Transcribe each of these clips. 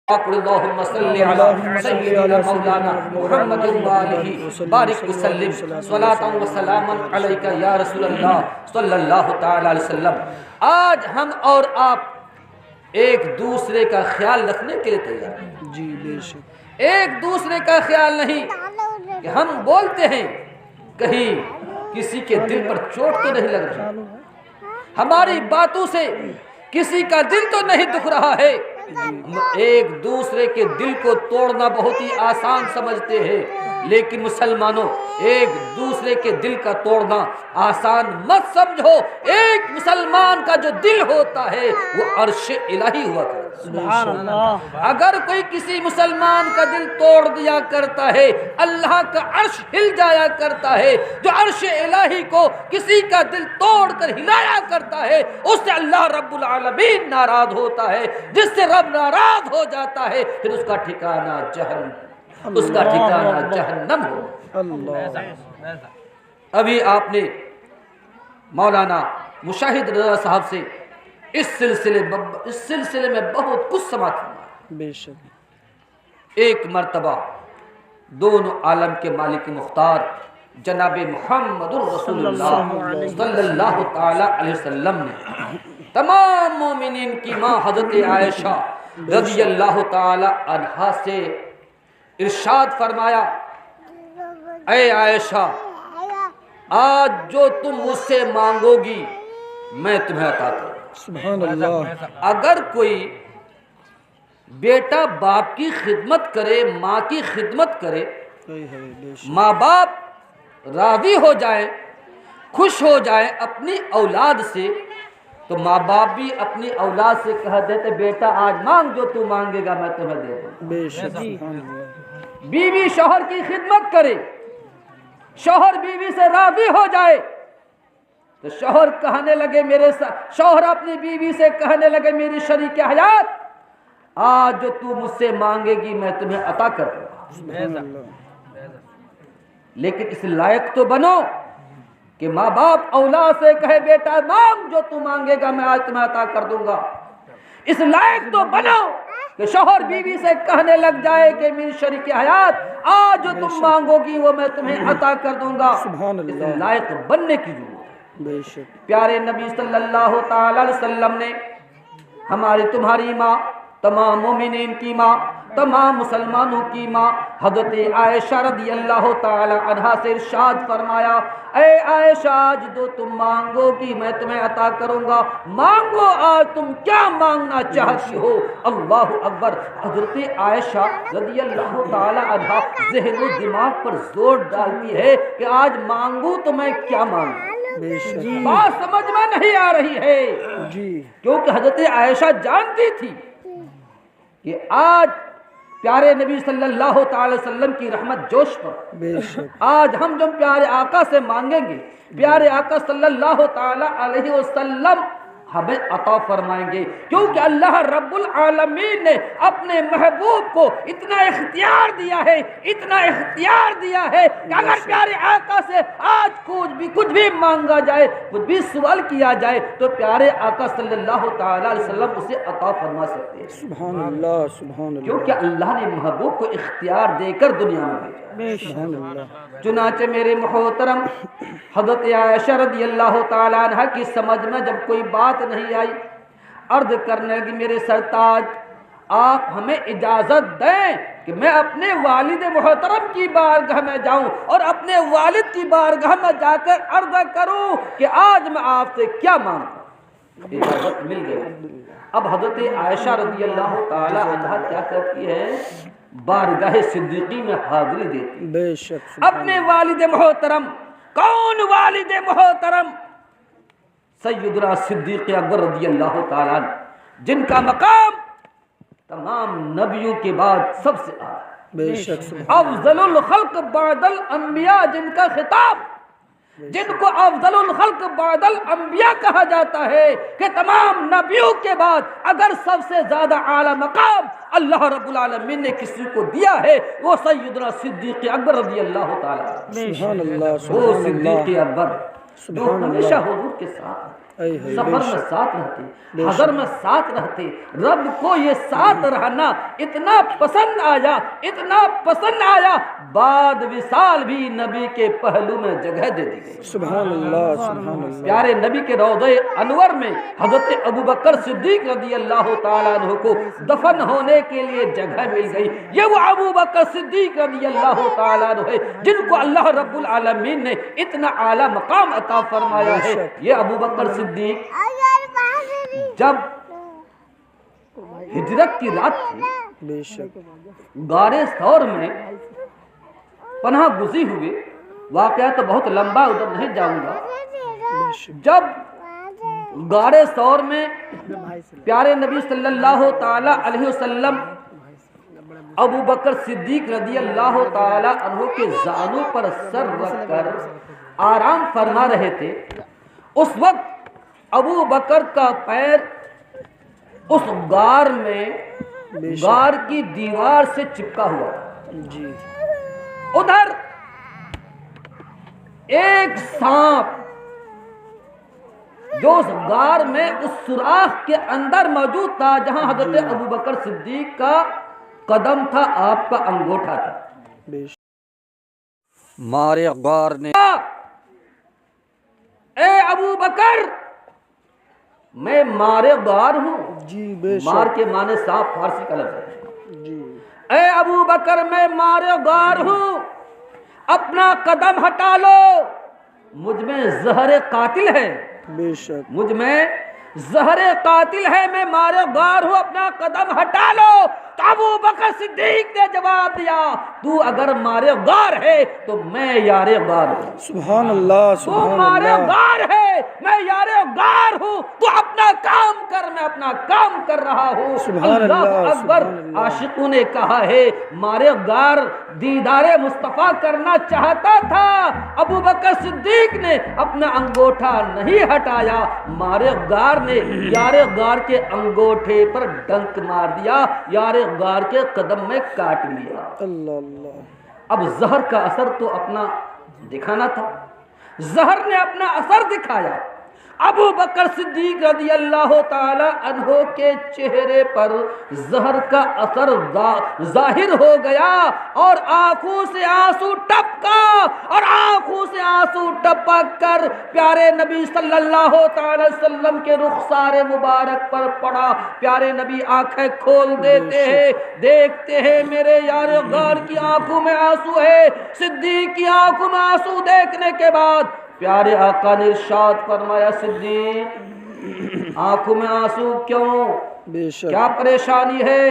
अल्लाहुम्मा सल्लि अला सय्यिदिना मौलाना मुहम्मदिन व आलिहि बारिक वसल्लिम सलातन व सलामन अलैका या रसूलल्लाह सल्लल्लाहु तआला अलैहि वसल्लम। आज हम और आप एक दूसरे का ख्याल रखने के लिए तैयार हैं। जी बेशक। एक दूसरे का ख्याल नहीं कि हम बोलते हैं कहीं किसी के दिल पर चोट तो नहीं लग रही, हमारी बातों से किसी का दिल तो नहीं दुख रहा है। एक दूसरे के दिल को तोड़ना बहुत ही आसान समझते हैं, लेकिन मुसलमानों एक दूसरे के दिल का तोड़ना आसान मत समझो। एक मुसलमान का जो दिल होता है वो अर्श इलाही हुआ करता है। अगर कोई किसी मुसलमान का दिल तोड़ दिया करता है, अल्लाह का अर्श हिल जाया करता है। जो अर्श इलाही को किसी का दिल तोड़ कर हिलाया करता है, उससे अल्लाह रब्बुल आलमीन नाराज होता है। जिससे रब नाराज हो जाता है फिर उसका ठिकाना जहन्नम हो। अभी आपने मौलाना मुशाहिद रज़ा साहब से इस सिलसिले में बहुत कुछ समात हुआ। बेशक। एक मर्तबा दोनों आलम के मालिक मुख्तार जनाब मुहम्मदुर रसूलुल्लाह सल्लल्लाहु तआला अलैहि वसल्लम ने तमाम मोमिनीन की माँ हज़रत आयशा रज़ियल्लाहु तआला अन्हा से इरशाद फरमाया, ऐ आयशा, आज जो तुम मुझसे मांगोगी मैं तुम्हें अता करूंगा। सुभान अल्लाह। अगर कोई बेटा बाप की खिदमत करे, माँ की खिदमत करे, माँ बाप राजी हो जाए, खुश हो जाए अपनी औलाद से, तो माँ बाप भी अपनी औलाद से कह देते बेटा आज मांग, जो तू मांगेगा मैं तुम्हें दे दूंगा। बेशक। बीवी शौहर की खिदमत करे, शौहर बीवी से राजी हो जाए, तो शौहर कहने लगे शौहर अपनी बीवी से कहने लगे मेरी शरीक हयात, आज जो तू मुझसे मांगेगी मैं तुम्हें अता कर दूंगा। लेकिन इस लायक तो बनो कि माँ बाप औलाद से कहे बेटा मांग, जो तू मांगेगा मैं आज तुम्हें अता कर दूंगा। इस लायक तो बनो कि शौहर बीवी से कहने लग जाए कि मेरी शरीक हयात, आज जो तुम मांगोगी वो मैं तुम्हें अता कर दूंगा। इस लायक बनने की जरूरत है। प्यारे नबी सल्लल्लाहु तआला अलैहि वसल्लम ने हमारी तुम्हारी माँ, तमाम मोमिनीन की माँ, तमाम मुसलमानों की माँ हज़रत आयशा रज़ियल्लाहु तआला अन्हा से इरशाद फरमाया, ऐ आयशा, आज जो तुम मांगोगी मैं तुम्हें अता करूंगा। मांगो, आज तुम क्या मांगना चाहती हो। अल्लाहु अकबर। हज़रत आयशा रज़ियल्लाहु तआला अन्हा ज़हन व दिमाग पर जोर डालती है कि आज मांगू तो मैं क्या मांगू। बात समझ में नहीं आ रही है जी, क्योंकि हज़रत आयशा जानती थी कि आज प्यारे नबी सल्लल्लाहु अलैहि वसल्लम की रहमत जोश पर आज हम जब प्यारे आका से मांगेंगे, प्यारे आका सल्लल्लाहु अलैहि वसल्लम हमें अता फरमाएंगे। क्योंकि अल्लाह रब्बुल आलमीन ने अपने महबूब को इतना इख्तियार दिया है, इतना इख्तियार दिया है कि अगर प्यारे आका से आज कुछ भी मांगा जाए, कुछ भी सवाल किया जाए, तो प्यारे आका सल्लल्लाहु अलैहि वसल्लम उसे अता फरमा सकते हैं। सुभान अल्लाह, सुभान अल्लाह। क्योंकि अल्लाह ने महबूब को इख्तियार देकर दुनिया में भेजा। चुनाचे मेरे मोहतरम हज़रत आयशा रज़ियल्लाहु तआला अन्हा की समझ में जब कोई बात नहीं आई, अर्ज करने लगी, मेरे सरताज आप हमें इजाज़त दें कि मैं अपने वालिद मोहतरम की बारगाह में जाऊं और अपने वालिद की बारगाह में जाकर अर्ज करूं कि आज मैं आपसे क्या मांगूं। इजाज़त मिल गई। अब हज़रत आयशा रज़ियल्लाहु तआला अन्हा क्या करती है, बारगाह सिद्दीकी में हाजिरी देती। बेशक। अपने वालिद मोहतरम, कौन वालिद मोहतरम, सैयदना सिद्दीक़ अकबर रज़ियल्लाहु तआला अन्हु, जिनका मकाम तमाम नबियों के बाद सबसे आला। बेशक। अफ़ज़लुल खल्क़ बअदल अंबिया, जिनका खिताब, जिनको अफ़ज़लुल खल्क़ बअदल अंबिया कहा जाता है कि तमाम नबियों के बाद अगर सबसे ज्यादा आला मकाम अल्लाह रब्बुल आलमीन ने किसी को दिया है वो सैयदना सिद्दीक़ अकबर रज़ियल्लाहु तआला। सुभान अल्लाह। वो सिद्दीक़ अकबर जो हमेशा हुजूर के साथ सफर में साथ रहते, हज़र में साथ रहते। रब को ये साथ रहना इतना पसंद आया, इतना पसंद आया, बाद विसाल भी नबी के पहलू में जगह दे दी गई। सुभान अल्लाह, सुभान अल्लाह। प्यारे नबी के रौज़े अनवर में हज़रत अबू बकर सिद्दीक रज़ी अल्लाह ताला अन्हु को दफन होने के लिए जगह मिल गई। ये वो अबू बकर सिद्दीक रज़ी अल्लाह ताला अन्हु है जिनको अल्लाह रब्बुल आलमीन ने इतना आला मकाम अता फरमाया है। ये अबू बकर सिद्दीक जब हिजरत की रात थी, बेशक गारे सौर में पनाह गुज़ी हुए। वाक़या तो बहुत लंबा, उधर नहीं जाऊंगा। जब गारे सौर में प्यारे नबी सल्लल्लाहु ताला अलैहि वसल्लम अबू बकर सिद्दीक रज़ी अल्लाह ताला अन्हु के जानू पर सर रखकर आराम फरमा रहे थे, उस वक्त अबू बकर का पैर उस गार में, गार की दीवार से चिपका हुआ जी। उधर एक सांप जो उस गार में उस सुराख के अंदर मौजूद था जहां हजरत अबू बकर सिद्दीक का कदम था, आपका अंगूठा था। मारे गार ने, ए अबू बकर, मैं मारे गार हूं जी। बेशक मार के माने सांप फारसी का लफ्ज़ है जी। ए अबू बकर, मैं मारे गार हूं, अपना कदम हटा लो, मुझ में जहर कातिल है। बेशक मुझ में जहर कातिल है, मैं मारे गार हूं, अपना कदम हटा लो। तो अबू बकर सिद्दीक ने जवाब दिया, तू अगर मारे गार है तो मैं यारे गार हूं। सुभान अल्लाह, तू सुभान मारे अल्लाह। गार है, मैं यारे गार हूँ। तू अपना काम कर, मैं अपना काम कर रहा हूँ। सुभान अल्लाह अल्लाह, अकबर। सुभान अल्लाह। आशिकों ने कहा है, मारे गार दीदारे मुस्तफ़ा करना चाहता था। अबू बकर सिद्दीक ने अपना अंगूठा नहीं हटाया, मारे गार ने यारे गार के अंगूठे पर डंक मार दिया, यारे गार के कदम में काट लिया। अल्लाह अल्लाह। अब जहर का असर तो अपना दिखाना था, जहर ने अपना असर दिखाया। अबू बकर सिद्दीक रज़ी अल्लाह ताला अन्हो के चेहरे पर जहर का असर जाहिर हो गया और आंखों से आंसू टपका, और आंखों से आंसू टपक कर प्यारे नबी सल्लल्लाहु ताला वसल्लम के रुखसारे मुबारक पर पड़ा। प्यारे नबी आंखें खोल देते हैं, देखते हैं मेरे यार गार की आंखों में आंसू है। सिद्दीक की आंखों में आंसू देखने के बाद प्यारे आका ने इरशाद फरमाया, सिद्दीक आंखों में आंसू क्यों, बेशक क्या परेशानी है?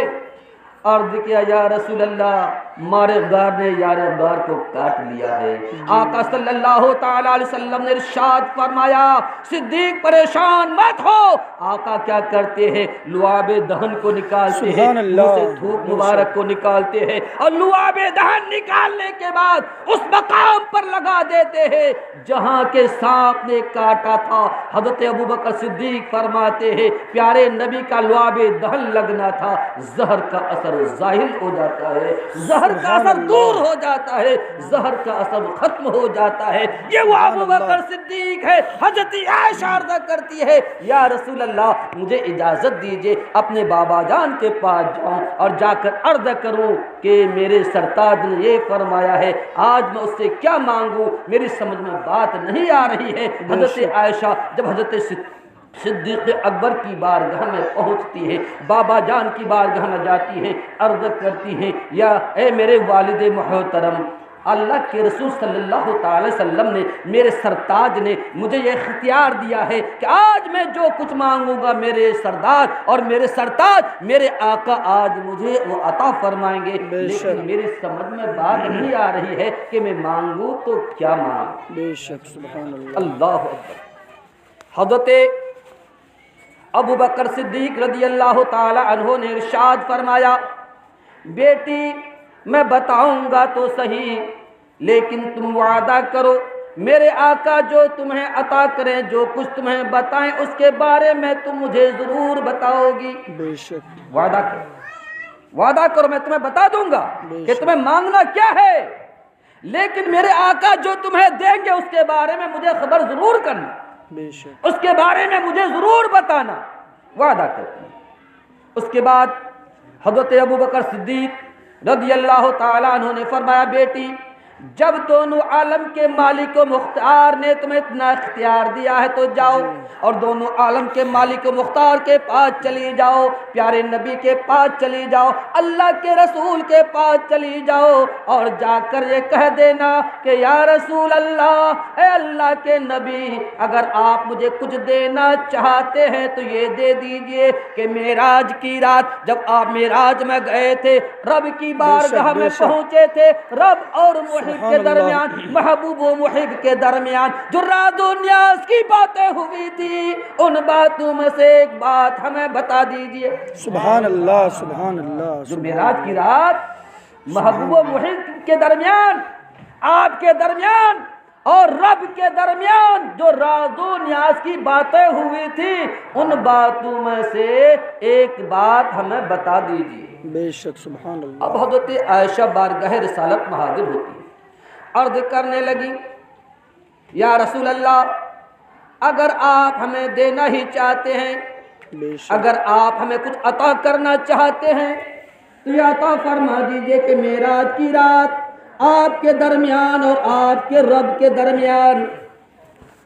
अर्ज किया, या रसूल अल्लाह, मारे गार ने यारे गार को काट लिया है। आका सल्लल्लाहु ताला अलैहि वसल्लम ने इरशाद फरमाया, सिद्दीक परेशान मत हो। आका क्या करते हैं, लुआबे दहन को निकालते हैं, मुंह से थूक मुबारक को निकालते हैं, और लुआबे दहन निकालने के बाद उस मकाम पर लगा देते हैं जहां के सांप ने काटा था। हजरत अबू बकर सिद्दीक फरमाते हैं, प्यारे नबी का लुआबे दहन लगना था, जहर का असर जाहिर हो जाता है, जहर का असर दूर हो जाता है, जहर का असर खत्म हो जाता है। ये वो अबू बकर सिद्दीक है। हजरत आयशा अर्ज़ करती है, या रसूल अल्लाह, मुझे इजाजत दीजिए अपने बाबा जान के पास जाऊं और जाकर अर्ज़ करूं कि मेरे सरताज ने ये फरमाया है, आज मैं उससे क्या मांगूं, मेरी समझ में बात नहीं आ रही है। हजरत आयशा जब हजरत सिद्दीक़ अकबर की बारगाह में पहुंचती है, बाबा जान की बारगाह में जाती है, अर्ज़ करती है, या ए मेरे वालिद मोहतरम, अल्लाह के रसूल सल्लल्लाहु अलैहि वसल्लम ने, मेरे सरताज ने मुझे ये इख्तियार दिया है कि आज मैं जो कुछ मांगूंगा मेरे सरदार और मेरे सरताज, मेरे आका आज मुझे वो अता फरमाएंगे। लेकिन मेरी समझ में बात नहीं आ रही है कि मैं मांगूँ तो क्या मांगूँ। बेशक सुभान अल्लाह। अल्लाह अकबर। हज़रत अबू बकर सिद्दीक रज़ी अल्लाह ताला अन्हो ने इरशाद फरमाया, बेटी मैं बताऊंगा तो सही, लेकिन तुम वादा करो मेरे आका जो तुम्हें अता करें, जो कुछ तुम्हें बताएं उसके बारे में तुम मुझे जरूर बताओगी। बेशक वादा करो, वादा करो, मैं तुम्हें बता दूंगा कि तुम्हें मांगना क्या है, लेकिन मेरे आका जो तुम्हें देंगे उसके बारे में मुझे खबर जरूर करना। बेशक। उसके बारे में मुझे जरूर बताना, वादा करती हैं। उसके बाद हज़रत अबू बकर सिद्दीक रज़ी अल्लाह ताला अन्हु ने फरमाया, बेटी जब दोनों आलम के मालिक व मुख्तार ने तुम्हें इतना इख्तियार दिया है तो जाओ और दोनों आलम के मालिक व मुख्तार के पास चली जाओ, प्यारे नबी के पास चली जाओ, अल्लाह के रसूल के पास चली जाओ और जाकर ये कह देना कि या रसूल अल्लाह, ए अल्लाह के नबी, अगर आप मुझे कुछ देना चाहते हैं तो ये दे दीजिए कि मेराज की रात जब आप मेराज में गए थे, रब की बारगाह में पहुंचे थे, रब और मुहिब के दरमियान, महबूब व मुहिब के दरमियान जो राज़ो न्याज़ की बातें हुई थी, उन बातों में से एक बात हमें बता दीजिए। सुभान अल्लाह, सुभान अल्लाह। जो मेराज की रात महबूब व मुहिब के दरमियान, आपके दरमियान और रब के दरमियान जो राज़ो न्याज़ की बातें हुई थी, उन बातों में से एक बात हमें बता दीजिए। बेशक, सुभान अल्लाह। अब हज़रत आयशा बारगाह रिसालत में हाजिर होती है, अर्ज़ करने लगी, या रसूल अल्लाह, अगर आप हमें देना ही चाहते हैं, बेशक। अगर आप हमें कुछ अता करना चाहते हैं तो ये अता फरमा दीजिए कि मेराज की रात आपके दरमियान और आपके रब के दरमियान,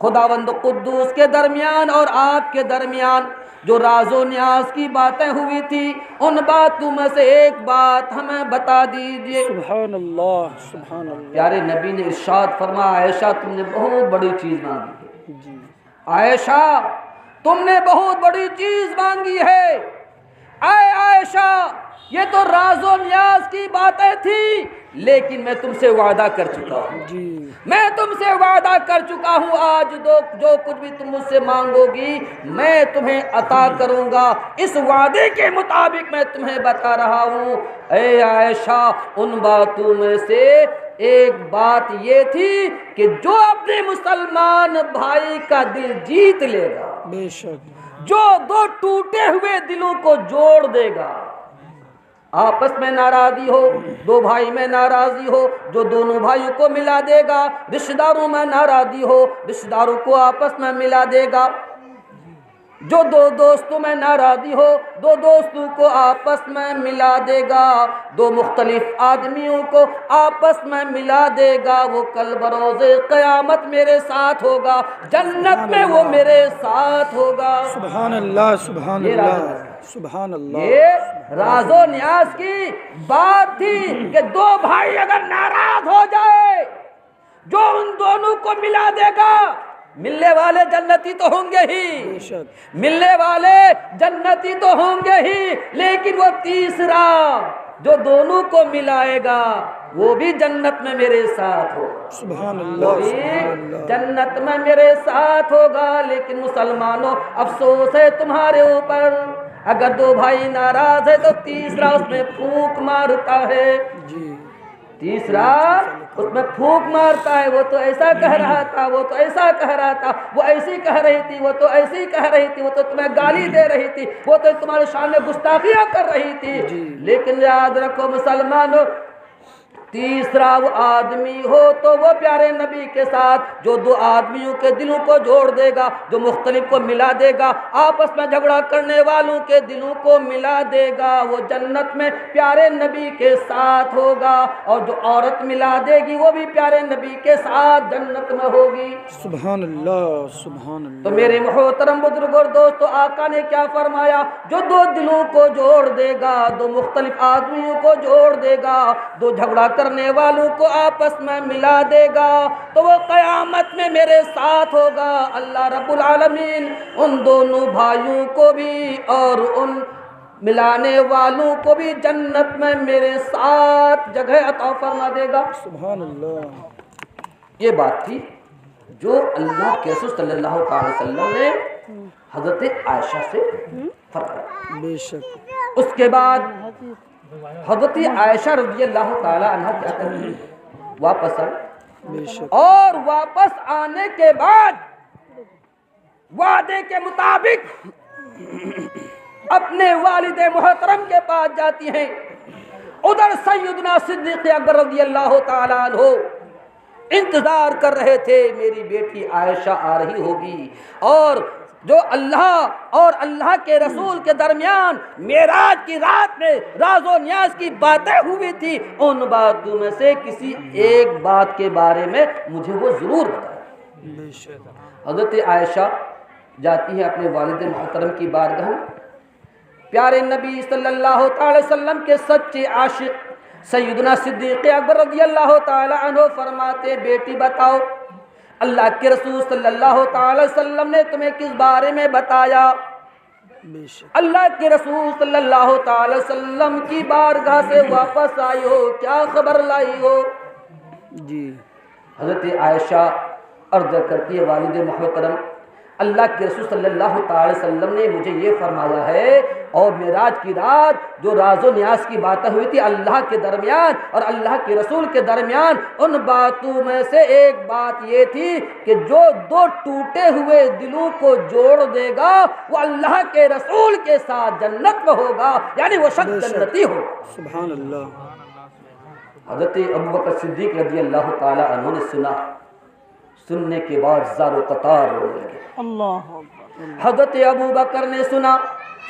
खुदावंद कुद्दूस के दरमियान और आपके दरमियान जो राज़ो न्याज़ की बातें हुई थी, उन बातों में से एक बात हमें बता दीजिए। सुभान अल्लाह, सुभान अल्लाह। प्यारे नबी ने इरशाद फरमाया, आयशा तुमने बहुत बड़ी चीज़ मांगी है, जी। आयशा तुमने बहुत बड़ी चीज़ मांगी है। आए आयशा, ये तो राज़ो न्याज़ की बातें थी, लेकिन मैं तुमसे वादा कर चुका हूँ, जी। मैं तुमसे वादा कर चुका हूँ, आज जो कुछ भी तुम मुझसे मांगोगी मैं तुम्हें अता करूँगा। इस वादे के मुताबिक मैं तुम्हें बता रहा हूँ। ऐ आयशा, उन बातों में से एक बात ये थी कि जो अपने मुसलमान भाई का दिल जीत लेगा, बेशक। जो दो टूटे हुए दिलों को जोड़ देगा, आपस में नाराजी हो, दो भाई में नाराजी हो, जो दोनों भाइयों को मिला देगा, रिश्तेदारों में नाराजी हो, रिश्तेदारों को आपस में मिला देगा, जो दो दोस्तों में नाराजी हो, दो दोस्तों को आपस में मिला देगा, दो मुख्तलिफ आदमियों को आपस में मिला देगा, वो कल बरोज़े क़यामत मेरे साथ होगा, जन्नत में वो मेरे साथ होगा। सुभान अल्लाह, सुभान अल्लाह, सुभान अल्लाह। ये राज़ो न्याज़ की बात थी कि दो भाई अगर नाराज हो जाए, जो उन दोनों को मिला देगा, मिलने वाले जन्नती तो होंगे ही, मिलने वाले जन्नती तो होंगे ही, लेकिन वो तीसरा जो दोनों को मिलाएगा वो भी जन्नत में मेरे साथ होगा। सुभान अल्लाह, वो भी सुभान अल्लाह। जन्नत में मेरे साथ होगा। लेकिन मुसलमानों, अफसोस है तुम्हारे ऊपर, अगर दो भाई नाराज है तो तीसरा उसमें फूंक मारता है, जी। तीसरा उसमें फूंक मारता है, वो तो ऐसा कह रहा था, वो तो ऐसा कह रहा था, वो ऐसी कह रही थी, वो तो ऐसी कह रही थी, वो तो तुम्हें गाली दे रही थी, वो तो तुम्हारे सामने गुस्ताखियां कर रही थी। लेकिन याद रखो मुसलमानों, तीसरा वो आदमी हो तो वो प्यारे नबी के साथ जो दो आदमियों के दिलों को जोड़ देगा, जो मुख्तलिफ को मिला देगा, आपस में झगड़ा करने वालों के दिलों को मिला देगा, वो जन्नत में प्यारे नबी के साथ होगा। और जो औरत मिला देगी वो भी प्यारे नबी के साथ जन्नत में होगी। सुभान अल्लाह, सुभान अल्लाह। तो मेरे मोहतरम बुजुर्ग और दोस्तों, आका ने क्या फरमाया, जो दो दिलों को जोड़ देगा, दो मुख्तलिफ आदमियों को जोड़ देगा, दो झगड़ा करने वालों को आपस में मिला देगा, तो वो क़यामत में मेरे साथ होगा। अल्लाह रब्बुल आलमीन उन दोनों भाइयों को भी और उन मिलाने वालों को भी जन्नत में मेरे साथ जगह अता फरमा देगा। सुभान अल्लाह। ये बात थी जो अल्लाह के रसूल सल्लल्लाहु अलैहि वसल्लम ने हज़रत आयशा से फरमाया। बेशक। उसके बाद हज़रत आयशा रज़ियल्लाहु ताला अन्हा क्या करती है, वापस आई, बेशक। और वापस आने के बाद वादे के मुताबिक अपने वालिदे मोहतरम के पास जाती हैं। उधर सैयदना सिद्दीक़ अकबर रज़ियल्लाहु ताला अन्हु इंतजार कर रहे थे मेरी बेटी आयशा आ रही होगी। और जो अल्लाह और अल्लाह के रसूल के दरमियान मेराज की रात में राज़ो न्याज की बातें हुई थी, उन बातों में से किसी एक बात के बारे में मुझे वो ज़रूर बताया। हज़रत आयशा जाती है अपने वालिद मोहतरम की बारगाह में। प्यारे नबी सल्लल्लाहु अलैहि वसल्लम के सच्चे आशिक सैयदना सिद्दीक़ अकबर रज़ियल्लाहु ताला अन्हु फरमाते, बेटी बताओ अल्लाह के रसूल सल्लल्लाहु अलैहि वसल्लम ने तुम्हें किस बारे में बताया? अल्लाह के रसूल सल्लल्लाहु अलैहि वसल्लम की बारगाह से वापस आई हो, क्या खबर लाई हो? जी। हज़रत आयशा अर्ज़ करती है, वालिद मोहतरम अल्लाह के रसूल सल्लल्लाहु अलैहि वसल्लम ने मुझे ये फरमाया है, और मेराज की रात जो राज़ो न्यास की बातें हुई थी अल्लाह के दरमियान और अल्लाह के रसूल के दरमियान, उन बातों में से एक बात ये थी कि जो दो टूटे हुए दिलों को जोड़ देगा वो अल्लाह के रसूल के साथ जन्नत में होगा, यानी वो शख्स जन्नती हो। सुभान अल्लाह। हज़रत अबू बकर सिद्दीक़ रज़ियल्लाहु ताला अन्हु ने सुना, सुनने के बाद ज़ारो कतार रोने लगे। हज़रत अबू बकर ने सुना,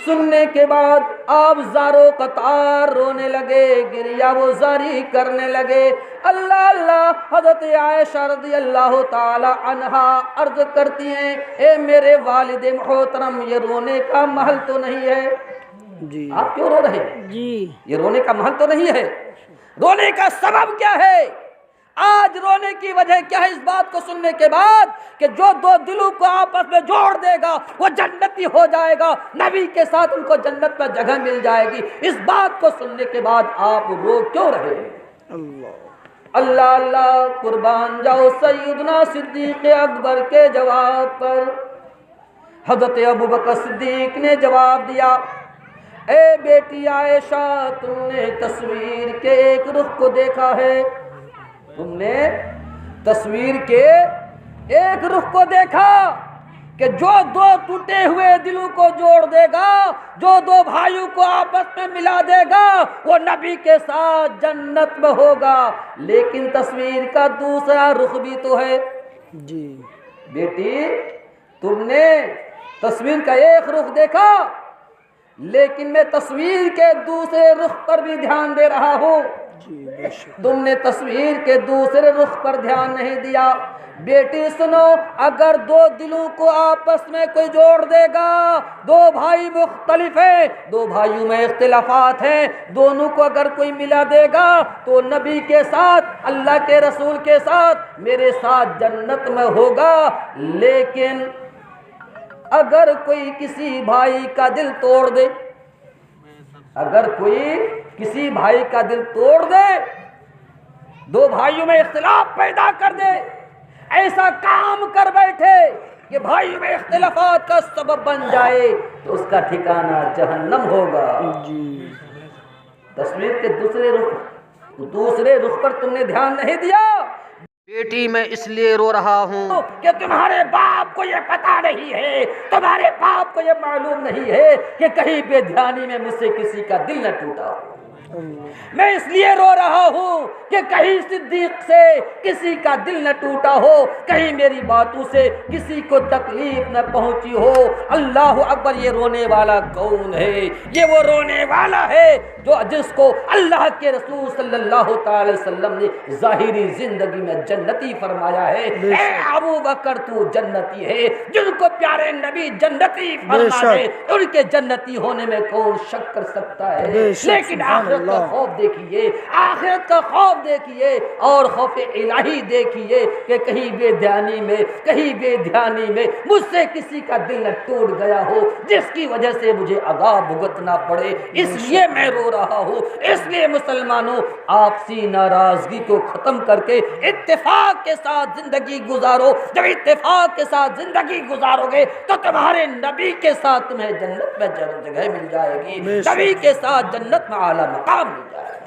सुनने के बाद आप ज़ारो कतार रोने लगे, गिरिया वो जारी करने लगे। अल्लाह अल्लाह। हज़रत आयशा रज़ियल्लाहु ताला अन्हा अर्ज़ करती हैं, ए मेरे वालिद मोहतरम ये रोने का महल तो नहीं है। जी। आप क्यों रो रहे हैं? जी। ये रोने का महल तो नहीं है। रोने का सबब क्या है? आज रोने की वजह क्या है? इस बात को सुनने के बाद कि जो दो दिलों को आपस में जोड़ देगा वो जन्नती हो जाएगा, नबी के साथ उनको जन्नत में जगह मिल जाएगी। इस बात को सुनने के बाद आप रो क्यों रहे हैं? अल्लाह अल्लाह अल्लाह। कुर्बान जाओ सैयदना सिद्दीक़ अकबर के जवाब पर। हज़रत अबू बकर सिद्दीक़ ने जवाब दिया, ए बेटी आयशा, तुमने तस्वीर के एक रुख को देखा है, तुमने तस्वीर के एक रुख को देखा कि जो दो टूटे हुए दिलों को जोड़ देगा, जो दो भाइयों को आपस में मिला देगा, वो नबी के साथ जन्नत में होगा। लेकिन तस्वीर का दूसरा रुख भी तो है। जी। बेटी तुमने तस्वीर का एक रुख देखा, लेकिन मैं तस्वीर के दूसरे रुख पर भी ध्यान दे रहा हूँ। तुमने तस्वीर के दूसरे रुख पर ध्यान नहीं दिया। बेटी सुनो, अगर दो दिलों को आपस में कोई जोड़ देगा, दो भाई मुख्तलिफ हैं, दो भाइयों में इख्तिलाफात हैं, दोनों को अगर कोई मिला देगा तो नबी के साथ, अल्लाह के रसूल के साथ, मेरे साथ जन्नत में होगा। लेकिन अगर कोई किसी भाई का दिल तोड़ दे, अगर कोई किसी भाई का दिल तोड़ दे, दो भाइयों में इख्तिलाफ पैदा कर दे, ऐसा काम कर बैठे कि भाइयों में इख्तिलाफात का सबब बन जाए, तो उसका ठिकाना जहन्नम होगा। जी। तस्वीर के दूसरे रुख पर तुमने ध्यान नहीं दिया। बेटी मैं इसलिए रो रहा हूँ कि तुम्हारे बाप को ये पता नहीं है, तुम्हारे बाप को ये मालूम नहीं है कि कहीं बेध्यानी में मुझसे किसी का दिल न टूटा हो। मैं इसलिए रो रहा हूँ कि कहीं सिद्दीक से किसी का दिल न टूटा हो, कहीं मेरी बातों से किसी को तकलीफ न पहुंची हो। अल्लाह अकबर। ये रोने वाला कौन है? ये वो रोने वाला है जो जिसको अल्लाह के रसूल सल्लल्लाहु अलैहि वसल्लम ने ज़ाहिरी जिंदगी में जन्नती फरमाया है। ए अबू बकर तू जन्नती है। जिनको प्यारे नबी जन्नती फरमाए उनके जन्नती होने में कौन शक कर सकता है? लेकिन आखिरत का खौफ देखिए, आखिरत का खौफ देखिए और खौफ इलाही देखिए कि कहीं बेध्यानी में मुझसे किसी का दिल न टूट गया हो, जिसकी वजह से मुझे अज़ाब भुगतना पड़े। इसलिए मैं रो रहा हूँ। इसलिए मुसलमानों, आपसी नाराजगी को खत्म करके इत्तेफाक के साथ जिंदगी गुजारो। जब इत्तेफाक के साथ जिंदगी गुजारोगे तो तुम्हारे नबी के साथ तुम्हें जन्नत में जगह मिल जाएगी, नबी के साथ जन्नत में आला मकाम मिल जाएगा।